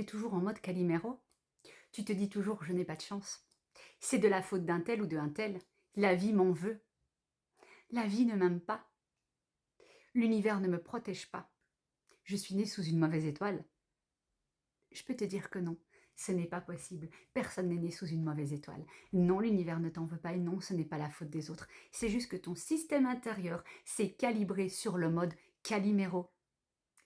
Tu es toujours en mode Calimero. Tu te dis toujours: «Je n'ai pas de chance. C'est de la faute d'un tel ou d'un tel. La vie m'en veut. La vie ne m'aime pas. L'univers ne me protège pas. Je suis né sous une mauvaise étoile». Je peux te dire que non, ce n'est pas possible. Personne n'est né sous une mauvaise étoile. Non, l'univers ne t'en veut pas et non, ce n'est pas la faute des autres. C'est juste que ton système intérieur s'est calibré sur le mode Calimero.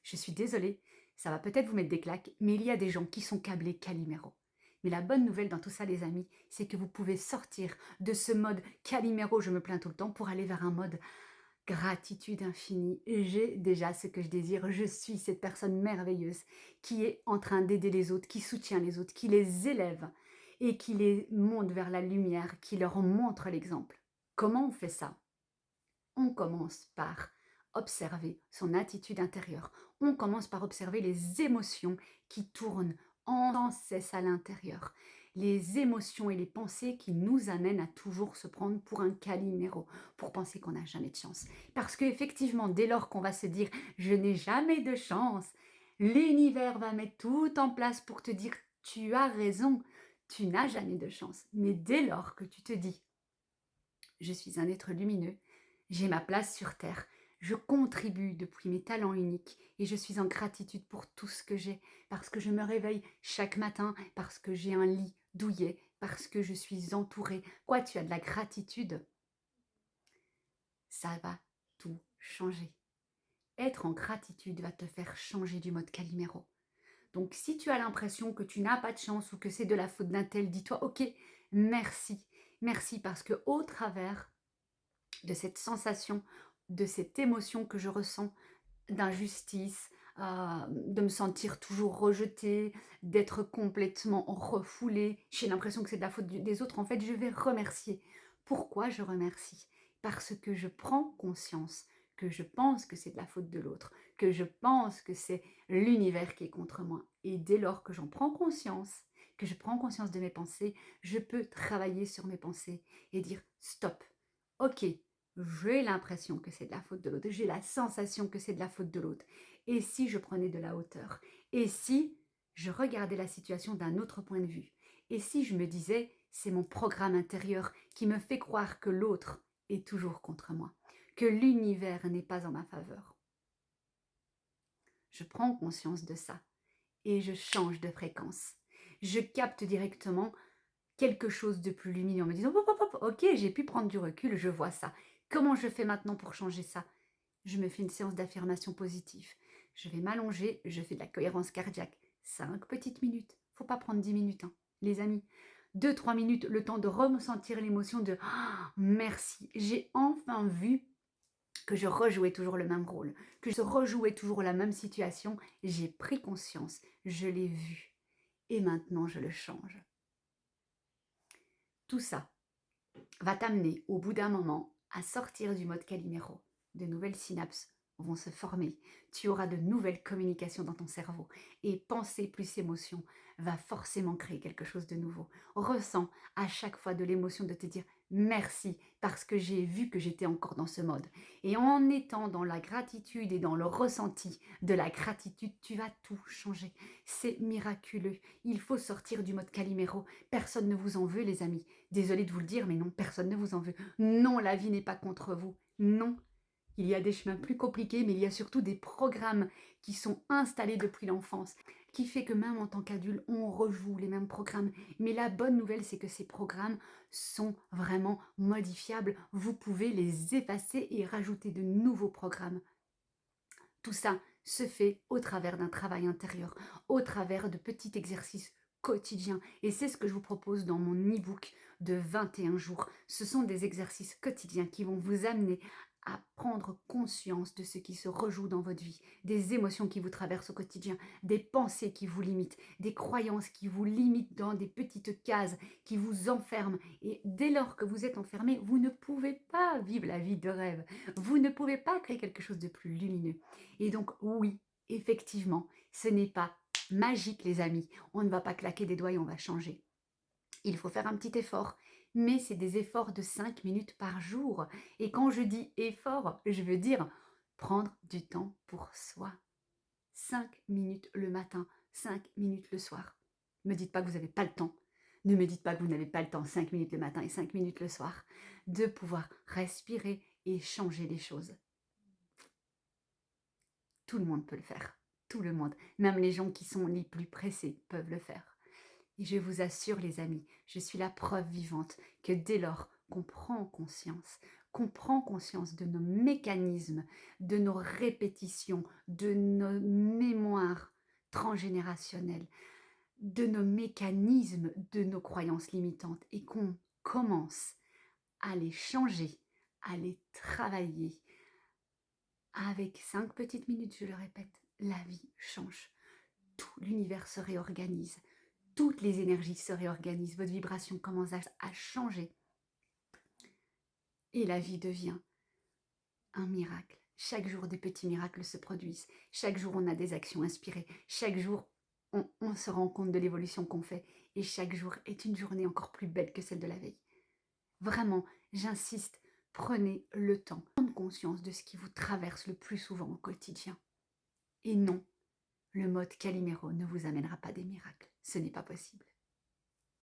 Je suis désolée, ça va peut-être vous mettre des claques, mais il y a des gens qui sont câblés Calimero. Mais la bonne nouvelle dans tout ça, les amis, c'est que vous pouvez sortir de ce mode Calimero, je me plains tout le temps, pour aller vers un mode gratitude infinie. J'ai déjà ce que je désire. Je suis cette personne merveilleuse qui est en train d'aider les autres, qui soutient les autres, qui les élève et qui les monte vers la lumière, qui leur montre l'exemple. Comment on fait ça? On commence par observer son attitude intérieure. On commence par observer les émotions qui tournent sans cesse à l'intérieur. Les émotions et les pensées qui nous amènent à toujours se prendre pour un Calimero, pour penser qu'on n'a jamais de chance. Parce qu'effectivement, dès lors qu'on va se dire « je n'ai jamais de chance », l'univers va mettre tout en place pour te dire « tu as raison, tu n'as jamais de chance ». Mais dès lors que tu te dis « je suis un être lumineux, j'ai ma place sur Terre. Je contribue depuis mes talents uniques et je suis en gratitude pour tout ce que j'ai, parce que je me réveille chaque matin, parce que j'ai un lit douillet, parce que je suis entourée. Quoi, tu as de la gratitude? Ça va tout changer. Être en gratitude va te faire changer du mode Calimero. Donc, si tu as l'impression que tu n'as pas de chance ou que c'est de la faute d'un tel, dis-toi, ok, merci. Merci parce que au travers de cette sensation, de cette émotion que je ressens d'injustice, de me sentir toujours rejetée, d'être complètement refoulée. J'ai l'impression que c'est de la faute des autres. En fait, je vais remercier. Pourquoi je remercie? Parce que je prends conscience que je pense que c'est de la faute de l'autre, que je pense que c'est l'univers qui est contre moi. Et dès lors que j'en prends conscience, que je prends conscience de mes pensées, je peux travailler sur mes pensées et dire stop. Ok, j'ai l'impression que c'est de la faute de l'autre, j'ai la sensation que c'est de la faute de l'autre. Et si je prenais de la hauteur? Et si je regardais la situation d'un autre point de vue? Et si je me disais, c'est mon programme intérieur qui me fait croire que l'autre est toujours contre moi, que l'univers n'est pas en ma faveur? Je prends conscience de ça et je change de fréquence. Je capte directement quelque chose de plus lumineux en me disant hop, hop, hop, ok, j'ai pu prendre du recul, je vois ça. Comment je fais maintenant pour changer ça? Je me fais une séance d'affirmation positive. Je vais m'allonger, je fais de la cohérence cardiaque. 5 petites minutes. Faut pas prendre 10 minutes, hein, les amis. 2-3 minutes, le temps de ressentir l'émotion de ah, merci. J'ai enfin vu que je rejouais toujours le même rôle, que je rejouais toujours la même situation. J'ai pris conscience, je l'ai vu. Et maintenant, je le change. Tout ça va t'amener au bout d'un moment à sortir du mode Calimero. De nouvelles synapses vont se former. Tu auras de nouvelles communications dans ton cerveau. Et penser plus émotion va forcément créer quelque chose de nouveau. Ressens à chaque fois de l'émotion de te dire merci parce que j'ai vu que j'étais encore dans ce mode. Et en étant dans la gratitude et dans le ressenti de la gratitude, tu vas tout changer. C'est miraculeux. Il faut sortir du mode Calimero. Personne ne vous en veut, les amis. Désolée de vous le dire, mais non, personne ne vous en veut. Non, la vie n'est pas contre vous. Non, il y a des chemins plus compliqués, mais il y a surtout des programmes qui sont installés depuis l'enfance, qui fait que même en tant qu'adulte, on rejoue les mêmes programmes. Mais la bonne nouvelle, c'est que ces programmes sont vraiment modifiables. Vous pouvez les effacer et rajouter de nouveaux programmes. Tout ça se fait au travers d'un travail intérieur, au travers de petits exercices quotidiens. Et c'est ce que je vous propose dans mon e-book de 21 jours. Ce sont des exercices quotidiens qui vont vous amener à prendre conscience de ce qui se rejoue dans votre vie, des émotions qui vous traversent au quotidien, des pensées qui vous limitent, des croyances qui vous limitent dans des petites cases, qui vous enferment. Et dès lors que vous êtes enfermé, vous ne pouvez pas vivre la vie de rêve. Vous ne pouvez pas créer quelque chose de plus lumineux. Et donc, oui, effectivement, ce n'est pas magique, les amis. On ne va pas claquer des doigts et on va changer. Il faut faire un petit effort, mais c'est des efforts de 5 minutes par jour. Et quand je dis effort, je veux dire prendre du temps pour soi. 5 minutes le matin, 5 minutes le soir. Ne me dites pas que vous n'avez pas le temps. Ne me dites pas que vous n'avez pas le temps, 5 minutes le matin et 5 minutes le soir, de pouvoir respirer et changer les choses. Tout le monde peut le faire. Tout le monde. Même les gens qui sont les plus pressés peuvent le faire. Et je vous assure, les amis, je suis la preuve vivante que dès lors qu'on prend conscience de nos mécanismes, de nos répétitions, de nos mémoires transgénérationnelles, de nos mécanismes, de nos croyances limitantes, et qu'on commence à les changer, à les travailler, avec 5 petites minutes, je le répète, la vie change. Tout l'univers se réorganise. Toutes les énergies se réorganisent. Votre vibration commence à changer. Et la vie devient un miracle. Chaque jour, des petits miracles se produisent. Chaque jour, on a des actions inspirées. Chaque jour, on se rend compte de l'évolution qu'on fait. Et chaque jour est une journée encore plus belle que celle de la veille. Vraiment, j'insiste, prenez le temps. Prendre conscience de ce qui vous traverse le plus souvent au quotidien. Et non, le mode Calimero ne vous amènera pas des miracles. Ce n'est pas possible.